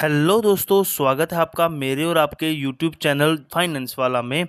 Hello दोस्तों, स्वागत है आपका मेरे और आपके यूट्यूब चैनल फाइनेंस वाला में।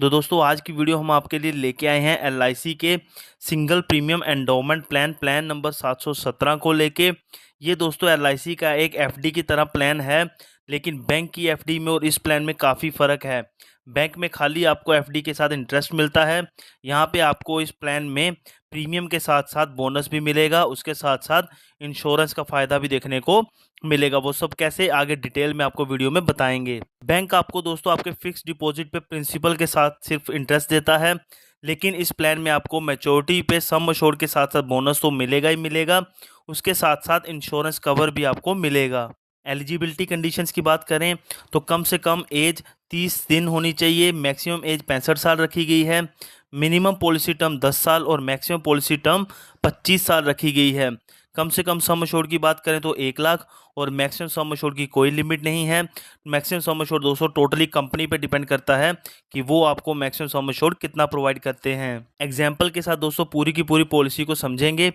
तो दोस्तों, आज की वीडियो हम आपके लिए लेके आए हैं एलआईसी के single premium endowment plan number 717 को लेके। ये दोस्तों एलआईसी का एक एफडी की तरह प्लान है, लेकिन बैंक की एफडी में और इस प्लान में काफ़ी फ़र्क है। बैंक में खाली आपको एफडी के साथ इंटरेस्ट मिलता है, यहाँ पे आपको इस प्लान में प्रीमियम के साथ साथ बोनस भी मिलेगा, उसके साथ साथ इंश्योरेंस का फ़ायदा भी देखने को मिलेगा। वो सब कैसे आगे डिटेल में आपको वीडियो में बताएंगे। बैंक आपको दोस्तों आपके फिक्स डिपॉजिट पे प्रिंसिपल के साथ सिर्फ इंटरेस्ट देता है, लेकिन इस प्लान में आपको मैच्योरिटी पे सम अश्योर्ड के साथ साथ बोनस तो मिलेगा ही मिलेगा, उसके साथ साथ इंश्योरेंस कवर भी आपको मिलेगा। एलिजिबिलिटी कंडीशंस की बात करें तो कम से कम एज 30 दिन होनी चाहिए, मैक्सिमम एज 65 साल रखी गई है, मिनिमम पॉलिसी टर्म 10 साल और मैक्सिमम पॉलिसी टर्म 25 साल रखी गई है। कम से कम सम अश्योर्ड की बात करें तो 1 लाख और मैक्सिमम सम अश्योर्ड की कोई लिमिट नहीं है। मैक्सिमम सम अश्योर्ड दोस्तों टोटली कंपनी पे डिपेंड करता है कि वो आपको मैक्सिमम सम अश्योर्ड कितना प्रोवाइड करते हैं। एग्जाम्पल के साथ दोस्तों पूरी की पूरी पॉलिसी को समझेंगे।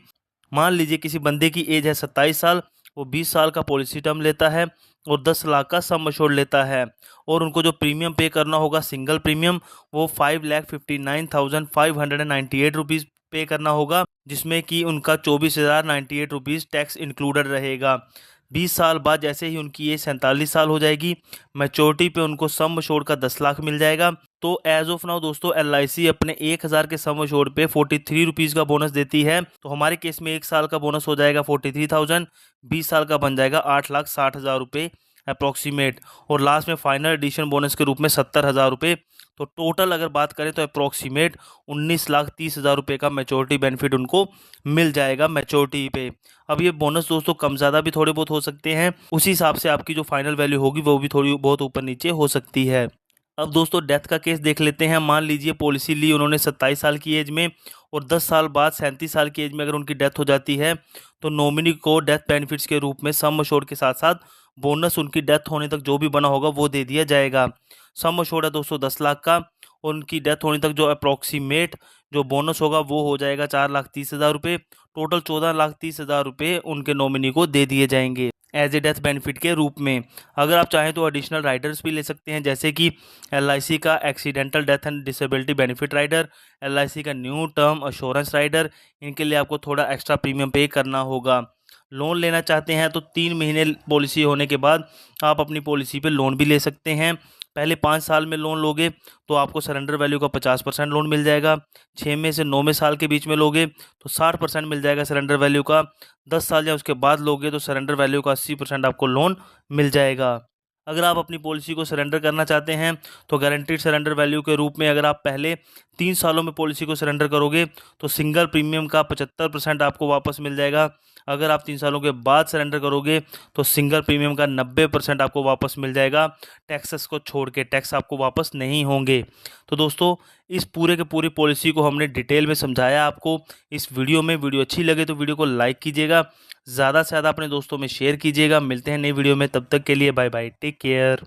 मान लीजिए किसी बंदे की एज है 27 साल, वो 20 साल का पॉलिसी टर्म लेता है और 10 लाख का सम अश्योर्ड लेता है, और उनको जो प्रीमियम पे करना होगा सिंगल प्रीमियम वो 5,59,598 रुपीज़ पे करना होगा, जिसमें कि उनका 24,098 रुपीज़ टैक्स इंक्लूडेड रहेगा। 20 साल बाद जैसे ही उनकी ये 47 साल हो जाएगी, मैच्योरिटी पे उनको सम अश्योर्ड का 10 लाख मिल जाएगा। तो एज ऑफ नाउ दोस्तों एलआईसी अपने 1000 के सम अश्योर्ड पे 43 रुपीज़ का बोनस देती है। तो हमारे केस में 1 साल का बोनस हो जाएगा 43,000, 20 साल का बन जाएगा 8,60,000 रुपये अप्रॉक्सीमेट, और लास्ट में फाइनल एडिशन बोनस के रूप में 70,000 रुपये। तो टोटल अगर बात करें तो अप्रॉक्सीमेट 19,30,000 रुपये का मैच्योरिटी बेनिफिट उनको मिल जाएगा मैच्योरिटी पे। अब ये बोनस दोस्तों कम ज़्यादा भी थोड़े बहुत हो सकते हैं, उसी हिसाब से आपकी जो फाइनल वैल्यू होगी वो भी थोड़ी बहुत ऊपर नीचे हो सकती है। अब दोस्तों डेथ का केस देख लेते हैं। मान लीजिए पॉलिसी ली उन्होंने 27 साल की एज में, और 10 साल बाद 37 साल की एज में अगर उनकी डेथ हो जाती है, तो नॉमिनी को डेथ बेनिफिट्स के रूप में सम अश्योर्ड के साथ साथ बोनस उनकी डेथ होने तक जो भी बना होगा वो दे दिया जाएगा। सम अश्योर्ड है दोस्तों 10 लाख का, और उनकी डेथ होने तक जो अप्रॉक्सीमेट जो बोनस होगा वो हो जाएगा 4,30,000 रुपये। टोटल 14,30,000 रुपये उनके नॉमिनी को दे दिए जाएंगे एज ए डेथ बेनिफिट के रूप में। अगर आप चाहें तो एडिशनल राइडर्स भी ले सकते हैं, जैसे कि एलआईसी का accidental death and disability benefit rider, LIC का न्यू टर्म अश्योरेंस राइडर। इनके लिए आपको थोड़ा एक्स्ट्रा प्रीमियम पे करना होगा। लोन लेना चाहते हैं तो 3 महीने पॉलिसी होने के बाद आप अपनी पॉलिसी पे लोन भी ले सकते हैं। पहले 5 साल में लोन लोगे तो आपको सरेंडर वैल्यू का 50% लोन मिल जाएगा। 6 में से 9वें साल के बीच में लोगे तो 60% मिल जाएगा सरेंडर वैल्यू का। 10 साल या उसके बाद लोगे तो सरेंडर वैल्यू का 80% आपको लोन मिल जाएगा। अगर आप अपनी पॉलिसी को सरेंडर करना चाहते हैं तो गारंटीड सरेंडर वैल्यू के रूप में अगर आप पहले 3 सालों में पॉलिसी को सरेंडर करोगे तो सिंगल प्रीमियम का 75% आपको वापस मिल जाएगा। अगर आप 3 सालों के बाद सरेंडर करोगे तो सिंगल प्रीमियम का 90% आपको वापस मिल जाएगा। टैक्सेस को छोड़ के, टैक्स आपको वापस नहीं होंगे। तो दोस्तों इस पूरे के पूरी पॉलिसी को हमने डिटेल में समझाया आपको इस वीडियो में। वीडियो अच्छी लगे तो वीडियो को लाइक कीजिएगा, ज़्यादा से ज़्यादा अपने दोस्तों में शेयर कीजिएगा। मिलते हैं नई वीडियो में, तब तक के लिए बाय बाय, टेक केयर।